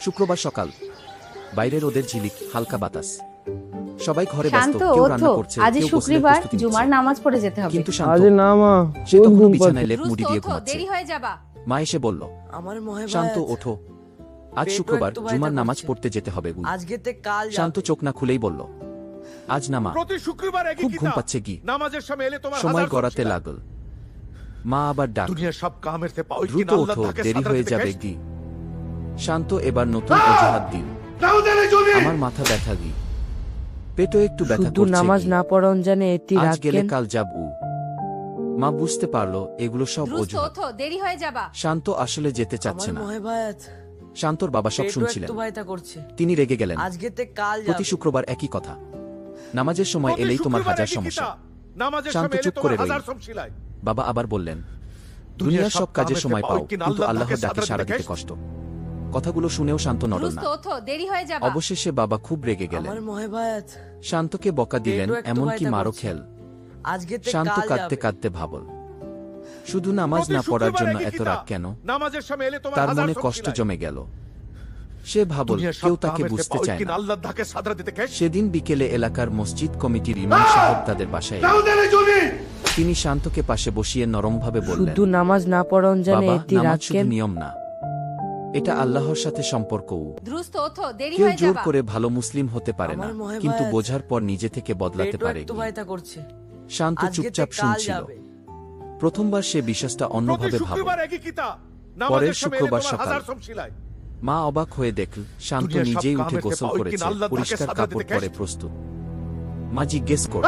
শুক্রবার সকাল, বাইরে রোদের ঝিলিক, হালকা বাতাস। সবাই ঘরে ব্যস্ত, শান্ত কেউ ওঠো, রান্না করছে, আজ কেউ গোসলের শুক্রবার, প্রস্তুতি জুমার নিচ্ছে। নামাজ পড়ে যেতে হবে। কিন্তু শান্ত, আজ না মা, সে খুব তখনও ঘুম বিছানায় লেপ দ্রুত মুড়ি দিয়ে ওঠো, ঘুমাচ্ছে। দেরি হয়ে যাবা। মা এসে বলল, আমার মহে শান্ত ওঠো, আজ পেটও শুক্রবার, একটু বাইরে জুমার নামাজ করছে। পড়তে যেতে হবে। আজকে তে কাল শান্ত চোখ না খুলেই বলল, আজ না মা। প্রতি শুক্রবার একই খুব ঘুম কিতাব। পাচ্ছে কি? নামাজের সময় এলে তোমার সময় হাজার গড়াতে সব শিলা। লাগল। মা আবার ডাক, দুনিয়ার সব কামের থেকে পাওয়া দ্রুত কিনা আল্লাহ ওঠো, তাকে দেরি সাদরা হয়ে দিতে যাবে গেছে। গি। শান্ত এবার নতুন অজুহাত দিল, আমার মাথা ব্যথা গি, পেটও একটু ব্যথা শুধু করছে নামাজ গি। না পড়ন জানে এটি আজ গেলে রাখেন কাল যাব। মা বুঝতে পারলো এগুলো সব দ্রুত অজুহাত। ওঠো, দেরি হয়ে যাবা। শান্ত আসলে যেতে চাচ্ছে আমার না। মহে ভায়াত শান্তর বাবা সব পেটও শুনছিলেন। একটু বাইতা করছে। তিনি রেগে গেলেন। আজকে তে কাল প্রতি যাবে। শুক্রবার একই কথা, নামাজের সময় প্রতি এলেই তোমার শুক্রবার হাজার একই সমস্যা। কিতাব। নামাজের শান্ত সময় এলে চুপ তোমার করে রইল। হাজার সব শিলায়। বাবা আবার বললেন, দুনিয়ার সব কাজে সময় পাও, কিন্তু আল্লাহর ডাকে সাড়া দিতে কষ্ট। কথাগুলো শুনেও শান্ত নড়ল দ্রুত না। ওঠো, দেরি হয়ে যাবা। অবশেষে বাবা খুব রেগে গেলেন। আমার মহে ভায়াত শান্তকে বকা দিলেন, পেটও একটু এমনকি বাইতা মারও করছে। খেল। আজকে তে শান্ত কাল কাঁদতে যাবে। কাঁদতে ভাবল, শুধু নামাজ প্রতি না পড়ার শুক্রবার জন্য একই এত কিতাব। রাগ কেন? নামাজের সময় এলে তোমার তার হাজার মনে সব কষ্ট শিলায়। জমে গেল। সে ভাবল দুনিয়ার সব কেউ তাকে কামের থেকে বুঝতে পাওয়া চায় কিনা না। আল্লাহ তাকে সাদরা দিতে গেছে। সেদিন বিকেলে এলাকার মসজিদ কমিটির ইমাম সাহেব তাদের বাসায় এলেন। তিনি শান্তকে পাশে বসিয়ে নরমভাবে বললেন, শুধু নামাজ না পড়ন জানে বাবা, এটি নামাজ শুধু রাখেন নিয়ম না, এটা আল্লাহর সাথে সম্পর্কও। দ্রুত ওঠো, দেরি কেউ হয়ে জোর যাবা। করে ভালো মুসলিম হতে পারে না, আমার মহে কিন্তু ভায়াত বোঝার পর নিজে থেকে বদলাতে পেটও পারে। একটু বাইতা করছে। শান্ত আজকে তে চুপচাপ কাল শুনছিল। যাবে। প্রথমবার সে বিশ্বাসটা প্রতি অন্যভাবে ভাবল। শুক্রবার একই কিতাব। পরের নামাজের সময় এলে শুক্রবার তোমার সকাল, হাজার সব শিলায়। মা অবাক হয়ে দেখল শান্ত দুনিয়ার সব নিজেই উঠে কামের থেকে গোসল পাওয়া করেছে, কিনা আল্লাহ তাকে পরিষ্কার সাদরা কাপড় দিতে পরে গেছে। প্রস্তুত। মা জিজ্ঞেস করল,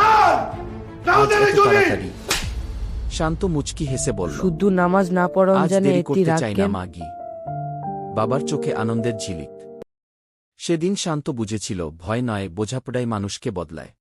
আজ এত তাড়াতাড়ি? শান্ত মুচকি হেসে বলল, শুধু নামাজ না পড়ন আজ জানে দেরি এটি করতে চাই না রাখেন মাগি। বাবার চোখে আনন্দের ঝিলিক। সেদিন শান্ত বুঝেছিল ভয় নয়, বোঝাপড়াই মানুষকে বদলায়।